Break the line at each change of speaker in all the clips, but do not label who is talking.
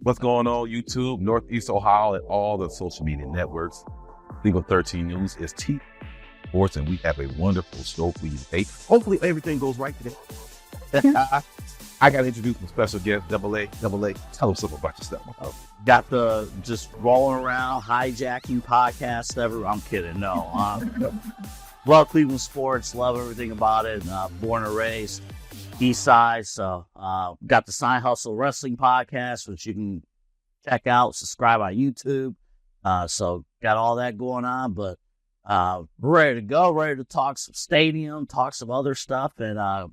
What's going on, YouTube, Northeast Ohio, and all the social media networks? Legal 13 News is T Sports, and we have a wonderful show for you today. Hopefully, everything goes right today. I got to introduce my special guest, Double A. Tell them something about yourself.
Got the just rolling around, hijacking podcast ever. I'm kidding. No. Love Cleveland sports. Love everything about it. Born and raised East Side. So got the Side Hustle Wrestling podcast, which you can check out, subscribe on YouTube. So got all that going on. But we're ready to go. Ready to talk some stadium, talk some other stuff, and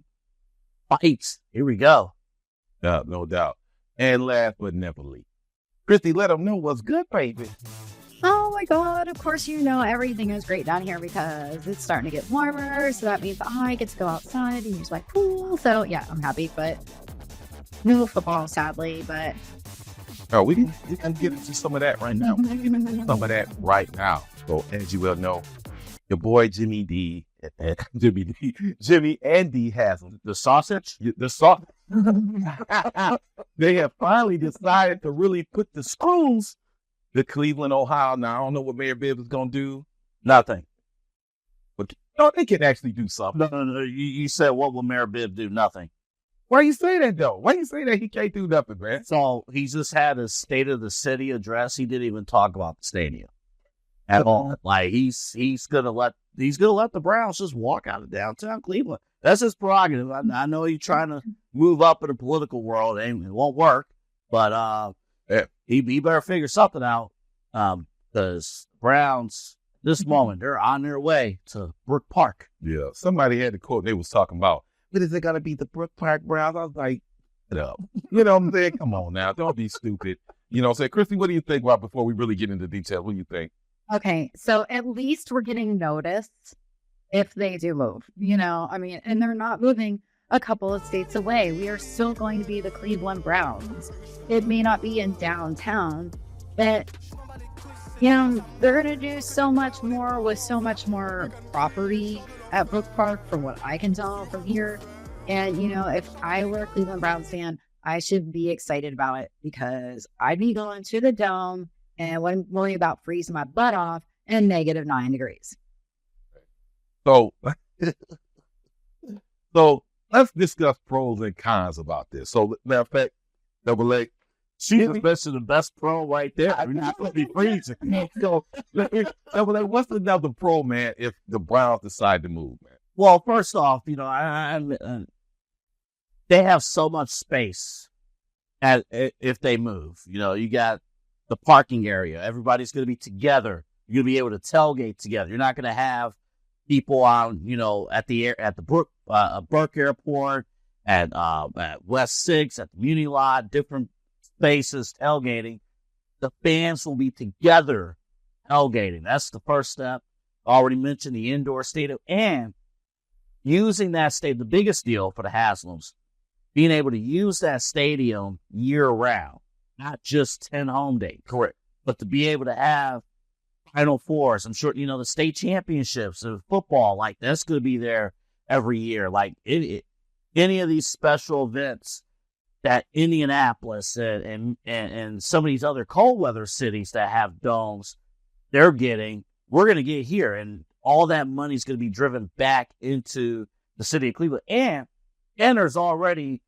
fights. Here we go.
No doubt. And last but never least, Christy, let them know what's good, baby.
Oh my God, of course you know everything is great down here because it's starting to get warmer, so that means I get to go outside and use my pool. So yeah, I'm happy, but no football, sadly, but...
Oh, we can get into some of that right now. So as you well know, your boy Jimmy and Dee Haslam,
The sausage?
the sausage. They have finally decided to really put the screws to Cleveland, Ohio. Now, I don't know what Mayor Bibb is going to do.
Nothing.
But no, they can actually do something.
No. You said, what will Mayor Bibb do? Nothing.
Why you say that, though? Why you say that he can't do nothing, man?
So he just had a State of the City address. He didn't even talk about the stadium at all. Like he's gonna let the Browns just walk out of downtown Cleveland. That's his prerogative. I know he's trying to move up in the political world, and it won't work. But he better figure something out. Because Browns, this moment, they're on their way to Brook Park.
Yeah, somebody had the quote. They was talking about, but is it gonna be the Brook Park Browns? I was like, no. You know what I'm saying? Come on now, don't be stupid. You know what I'm saying? Christy, what do you think about before we really get into detail? What do you think?
Okay, so at least we're getting noticed if they do move, and they're not moving a couple of states away. We are still going to be the Cleveland Browns. It may not be in downtown, but, they're going to do so much more with so much more property at Brook Park from what I can tell from here. And, if I were a Cleveland Browns fan, I should be excited about it because I'd be going to the Dome and I wouldn't worry about freezing my butt off in -9 degrees.
So let's discuss pros and cons about this. So, matter of fact, Double A,
She's especially the best pro right there. I mean, it's going to be freezing.
So, Double A, what's another pro, man, if the Browns decide to move, man?
Well, first off, they have so much space if they move. You got the parking area. Everybody's going to be together. You're going to be able to tailgate together. You're not going to have people on, at the Burke Airport, at West 6, at the Muni Lot, different spaces tailgating. The fans will be together tailgating. That's the first step. I already mentioned the indoor stadium and using that stadium. The biggest deal for the Haslams, being able to use that stadium year round. Not just 10 home days.
Correct.
But to be able to have Final Fours. I'm sure, the state championships of football, like that's going to be there every year. Like any of these special events that Indianapolis and some of these other cold weather cities that have domes, we're going to get here. And all that money is going to be driven back into the city of Cleveland. And there's already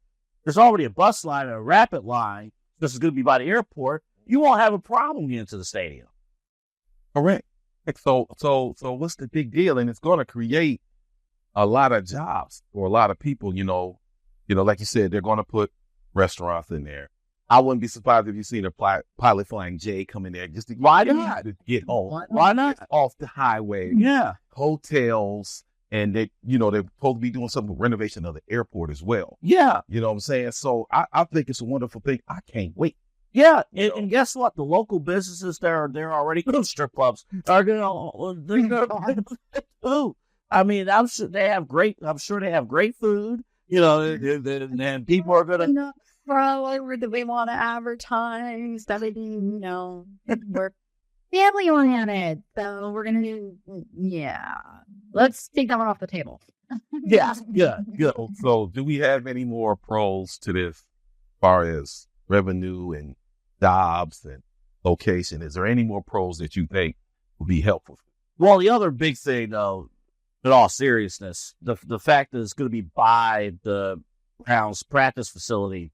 a bus line and a rapid line. This is going to be by the airport. You won't have a problem getting to the stadium.
Correct. So what's the big deal? And it's going to create a lot of jobs for a lot of people. Like you said, they're going to put restaurants in there. I wouldn't be surprised if you seen a pilot flying J come in there just to get home.
Why not?
Off the highway.
Yeah.
Hotels. And they're supposed to be doing some renovation of the airport as well.
Yeah.
You know what I'm saying? So I think it's a wonderful thing. I can't wait.
Yeah. And guess what? The local businesses they're already strip clubs are going to food. I mean, I'm sure they have great food, and people are going to.
Probably we want to advertise that we're family oriented. So we're going to do, let's take that one off the table.
Yeah, good.
So do we have any more pros to this as far as revenue and jobs and location? Is there any more pros that you think would be helpful?
Well, the other big thing, though, in all seriousness, the fact that it's going to be by the Browns practice facility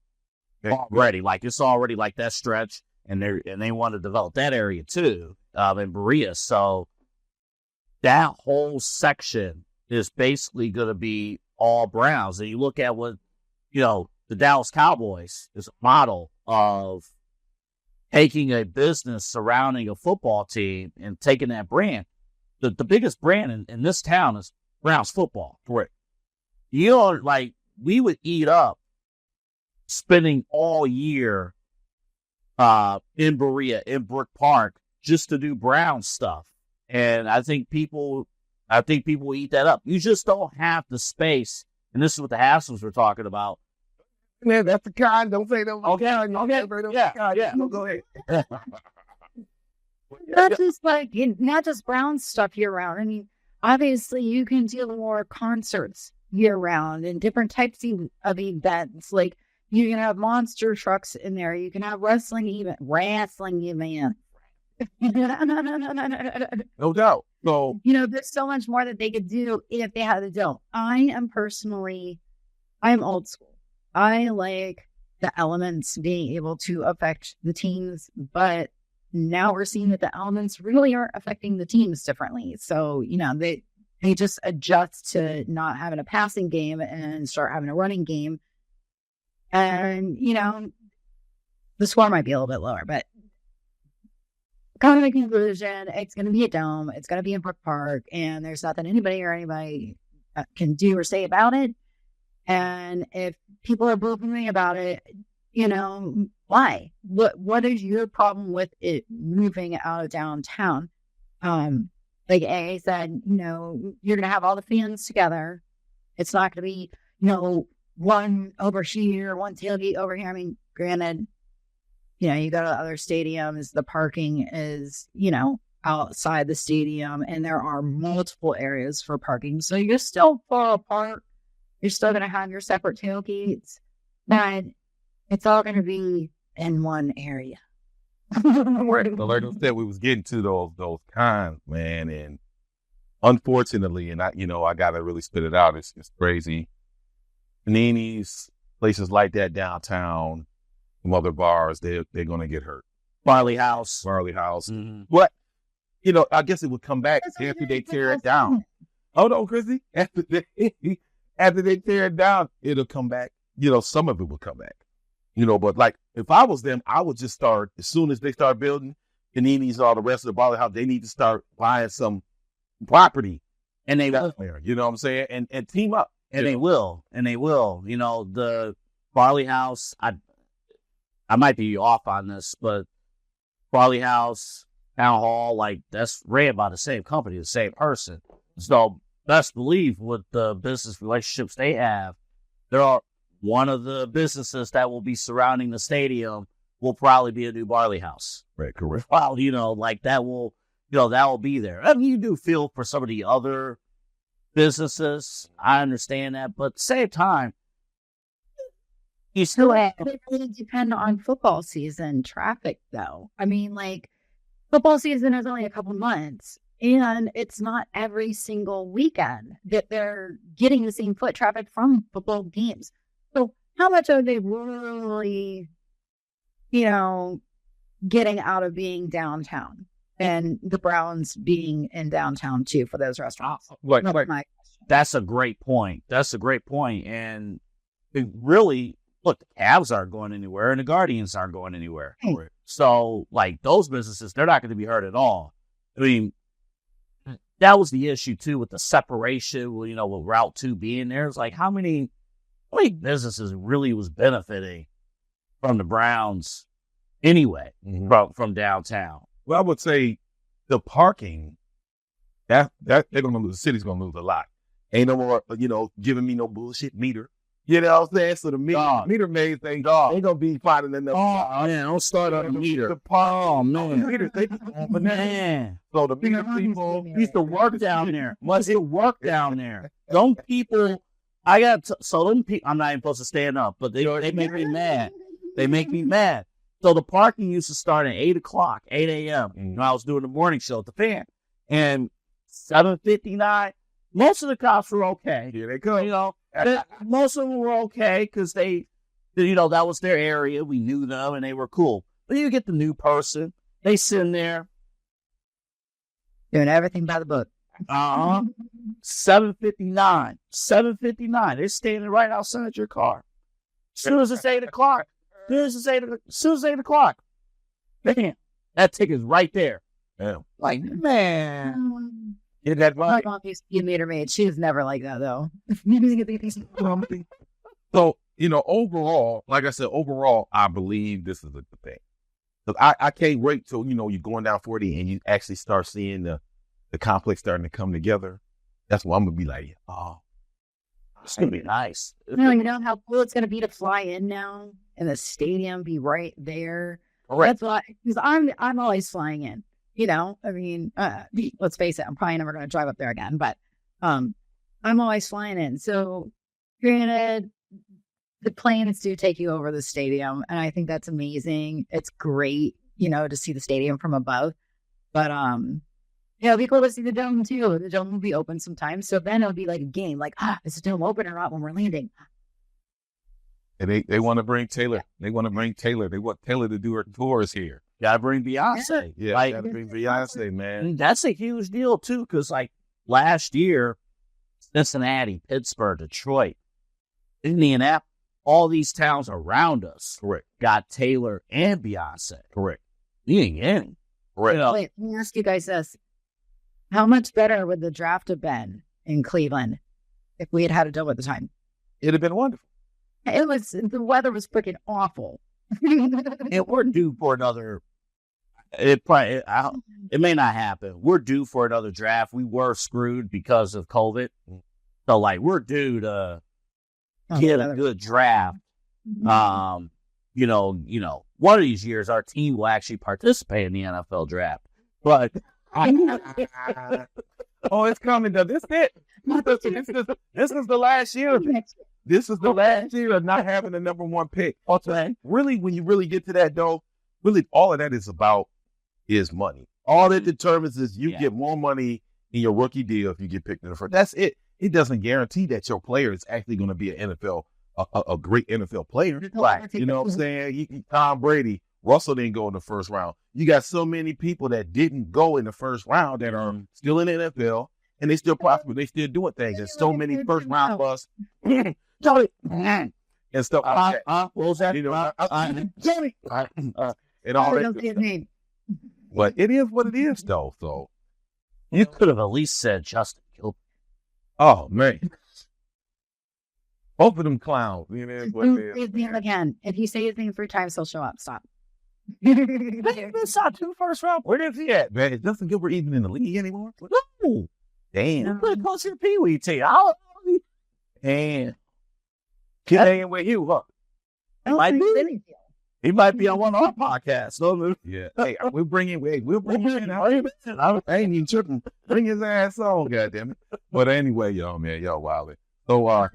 already, like it's already like that stretch, and they want to develop that area too, in Berea. So that whole section is basically going to be all Browns. And you look at what, the Dallas Cowboys is a model of taking a business surrounding a football team and taking that brand. The biggest brand in this town is Browns football.
Correct.
We would eat up spending all year in Berea, in Brook Park, just to do Brown stuff. And I think people will eat that up. You just don't have the space. And this is what the Haslams were talking about.
Man, that's the kind. Don't say that.
Okay.
Yeah. No, go ahead.
Not just Brown stuff year round. I mean, obviously you can do more concerts year round and different types of events. Like you can have monster trucks in there. You can have wrestling event.
No doubt. So,
there's so much more that they could do if they had the dough. I'm old school. I like the elements being able to affect the teams, but now we're seeing that the elements really aren't affecting the teams differently. So, they just adjust to not having a passing game and start having a running game. And, the score might be a little bit lower, but kind of a conclusion, it's going to be a dome. It's going to be in Brook Park, and there's nothing anybody can do or say about it. And if people are booing me about it, why? What is your problem with it moving out of downtown? Like A said, you're going to have all the fans together. It's not going to be, one over here, one tailgate over here. I mean, granted, you go to other stadiums, the parking is, outside the stadium, and there are multiple areas for parking. So you're still far apart. You're still going to have your separate tailgates, but it's all going to be in one area.
So like I said, we was getting to those cons, man, and unfortunately, and I got to really spit it out. It's crazy. Panini's, places like that downtown, some other bars, they're going to get hurt.
Barley House.
Mm-hmm. But, I guess it would come back after they tear it down. Oh, no, Chrissy. After they tear it down, it'll come back. Some of it will come back. But like, if I was them, I would just start, as soon as they start building Panini's and all the rest of the Barley House, they need to start buying some property.
And they will.
You know what I'm saying? And team up.
And they will. The Barley House, I might be off on this, but Barley House, Town Hall, like that's ran by the same company, the same person. So best believe with the business relationships they have, there are one of the businesses that will be surrounding the stadium will probably be a new Barley House.
Right, correct.
Well, that will be there. I mean, you do feel for some of the other businesses. I understand that, but at the same time, you still have.
It really depends on football season traffic, though. I mean, like, football season is only a couple months, and it's not every single weekend that they're getting the same foot traffic from football games. So how much are they really, getting out of being downtown and the Browns being in downtown too for those restaurants?
That's a great point. And it really, look, the Cavs aren't going anywhere and the Guardians aren't going anywhere.
Right.
So like those businesses, they're not going to be hurt at all. I mean, that was the issue too with the separation, with Route 2 being there. It's like how many businesses really was benefiting from the Browns anyway, from downtown?
Well, I would say the parking, that they're going to lose. The city's going to lose a lot. Ain't no more, giving me no bullshit meter. You know what I'm saying? So the meter maid thing, they going to be finding enough.
Oh, man, don't start on the meter.
Oh, man. Meters, they be going
man.
So the meter people
used to work down there. Must it work down there? Some people, I'm not even supposed to stand up, but they make me mad. They make me mad. So the parking used to start at 8 a.m. when I was doing the morning show at the Fan. And 7:59, most of the cops were okay.
Here they go.
You know, most of them were okay because they, you know, that was their area. We knew them and they were cool. But you get the new person, they sitting there.
Doing everything by the book.
7:59. They're standing right outside your car. As soon as it's 8 o'clock. As soon as 8 o'clock. Man, that ticket's right there.
Yeah.
Like, man.
Get that
My
money.
mom used to be a meter maid. She was never like that, though.
So, you know, overall, like I said, I believe this is a good thing. Because I can't wait till, you know, you're going down 40 and you actually start seeing the complex starting to come together. That's what I'm going to be like, oh.
It's going to be nice.
You know how cool it's going to be to fly in now and the stadium be right there.
Correct.
That's why, because I'm always flying in. You know, I mean, let's face it, I'm probably never going to drive up there again, but I'm always flying in. So, granted, the planes do take you over the stadium, and I think that's amazing. It's great, you know, to see the stadium from above. But yeah, it'll be cool to see the dome too. The dome will be open sometimes, so then it'll be like a game. Like, is the dome open or not when we're landing?
And they want to bring Taylor. They want to bring Taylor. They want Taylor to do her tours here.
Gotta bring Beyonce.
Yeah,
like,
gotta bring Beyonce, man.
and that's a huge deal too, because like last year, Cincinnati, Pittsburgh, Detroit, Indianapolis, all these towns around us
Correct.
got Taylor and Beyonce.
Correct.
You ain't in.
Correct.
You know,
Wait, let me ask you guys this. How much better would the draft have been in Cleveland if we had had a dome at the time?
It'd have been wonderful.
The weather was freaking awful.
and we're due for another. It may not happen. We're due for another draft. We were screwed because of COVID, so like we're due to get a good draft. You know, one of these years our team will actually participate in the NFL draft. But
oh, it's coming. Though. This is the last year. This is the last year of not having the number one pick.
okay,
Really, when you really get to that, though, really all of that is about is money. All that determines is you get more money in your rookie deal if you get picked in the first. That's it. It doesn't guarantee that your player is actually going to be an NFL, a great NFL player.
Right.
You know what I'm saying? Tom Brady, Russell didn't go in the first round. You got so many people that didn't go in the first round that are still in the NFL and they still prosper. They still doing things. There's so many first round busts and stuff like that.
What was that?
You know,
Johnny.
and all
I don't
that.
see his name.
But it is what it is, though. So,
You could have at least said Justin Gilbert.
oh man, both of them clowns. You know what
Say
it is.
his name again. If you say his name 3 times, he'll show up. Stop.
It's not 2 first round.
Where is he at, man? Is Justin Gilbert even in the league anymore?
No.
Damn.
You could go to the Pee Wee team.
And kid ain't with you, huh?
might be. He might be on one of our podcasts. So,
Yeah. Hey, we'll bring him in. I ain't even tripping. Bring his ass on, goddammit. But anyway, y'all, man, y'all wildin'. So,